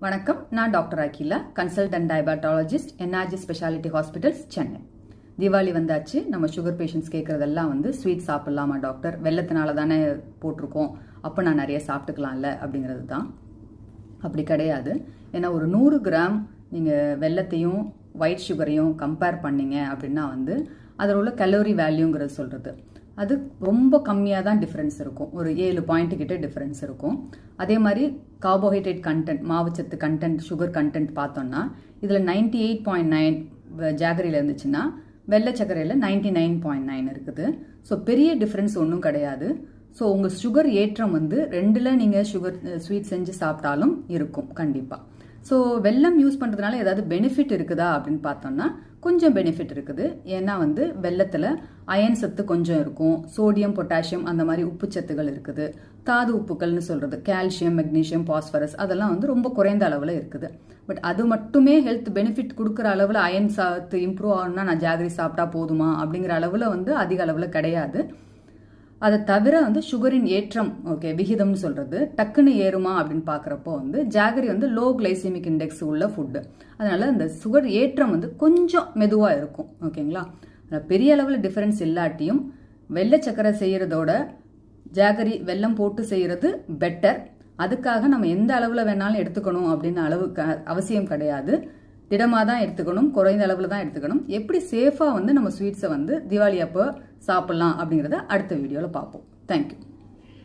வணக்கம், நான் doctor Akila, consultant diabetologist, NRG speciality hospitals, Chennai. Deepavali வந்தாச்சு. நம்ம சுகர் பேஷண்ட்ஸ் கேட்கறதெல்லாம் ஸ்வீட் சாப்பிடலாமா டாக்டர், வெள்ளத்தினால தானே போட்டிருக்கோம், அப்போ நான் நிறைய சாப்பிட்டுக்கலாம்ல அப்படிங்கிறது தான். அப்படி கிடையாது. ஏன்னா ஒரு 100 கிராம் நீங்கள் வெள்ளத்தையும் ஒயிட் சுகரையும் கம்பேர் பண்ணீங்க அப்படின்னா அதில் உள்ள கலோரி வேல்யூங்கிறது சொல்கிறது அது ரொம்ப கம்மியாக தான் டிஃப்ரென்ஸ் இருக்கும். ஒரு 7 பாயிண்ட் கிட்ட டிஃப்ரென்ஸ் இருக்கும். அதே மாதிரி கார்போஹைட்ரேட் கண்டென்ட், மாவுச்சத்து கண்டென்ட், சுகர் கண்டென்ட் பார்த்தோம்னா இதில் 98.9 ஜாகரியில் இருந்துச்சுன்னா வெள்ளை சர்க்கரையில் 99.9 இருக்குது. ஸோ பெரிய டிஃப்ரென்ஸ் ஒன்றும் கிடையாது. ஸோ உங்கள் சுகர் ஏற்றம் ரெண்டில் நீங்கள் சுகர் ஸ்வீட் செஞ்சு சாப்பிட்டாலும் இருக்கும் கண்டிப்பாக. ஸோ வெல்லம் யூஸ் பண்ணுறதுனால ஏதாவது பெனிஃபிட் இருக்குதா அப்படின்னு பார்த்தோம்னா கொஞ்சம் பெனிஃபிட் இருக்குது. ஏன்னா வெள்ளத்தில் அயன் சத்து கொஞ்சம் இருக்கும், சோடியம், பொட்டாசியம் அந்த மாதிரி உப்பு சத்துகள் இருக்குது. தாது உப்புகள்னு சொல்கிறது கால்சியம், மெக்னீஷியம், பாஸ்பரஸ் அதெல்லாம் ரொம்ப குறைந்த அளவில் இருக்குது. பட் அது மட்டுமே ஹெல்த் பெனிஃபிட் கொடுக்குற அளவில் அயன் சத்து இம்ப்ரூவ் ஆகணும்னா நான் ஜாகரி சாப்பிட்டா போதுமா அப்படிங்கிற அளவில் அதிக அளவில் கிடையாது. அதை தவிர சுகரின் ஏற்றம் விகிதம்னு சொல்றது டக்குன்னு ஏறுமா அப்படின்னு பார்க்குறப்போ ஜாகரி லோ கிளைசிமிக் இண்டெக்ஸ் உள்ள ஃபுட்டு. அதனால அந்த சுகர் ஏற்றம் கொஞ்சம் மெதுவாக இருக்கும். ஓகேங்களா, பெரிய அளவில் டிஃபரன்ஸ் இல்லாட்டியும் வெள்ளை சக்கரை செய்யறதோட ஜாகரி வெல்லம் போட்டு செய்யறது பெட்டர். அதுக்காக நம்ம எந்த அளவில் வேணாலும் எடுத்துக்கணும் அப்படின்னு அவசியம் கிடையாது. திடமாக தான் எடுத்துக்கணும், குறைந்த அளவில் தான் எடுத்துக்கணும். எப்படி சேஃபாக நம்ம ஸ்வீட்ஸை தீபாவளி அப்போ சாப்பிட்லாம் அப்படிங்கிறத அடுத்த வீடியோவில் பார்ப்போம். தேங்க்யூ.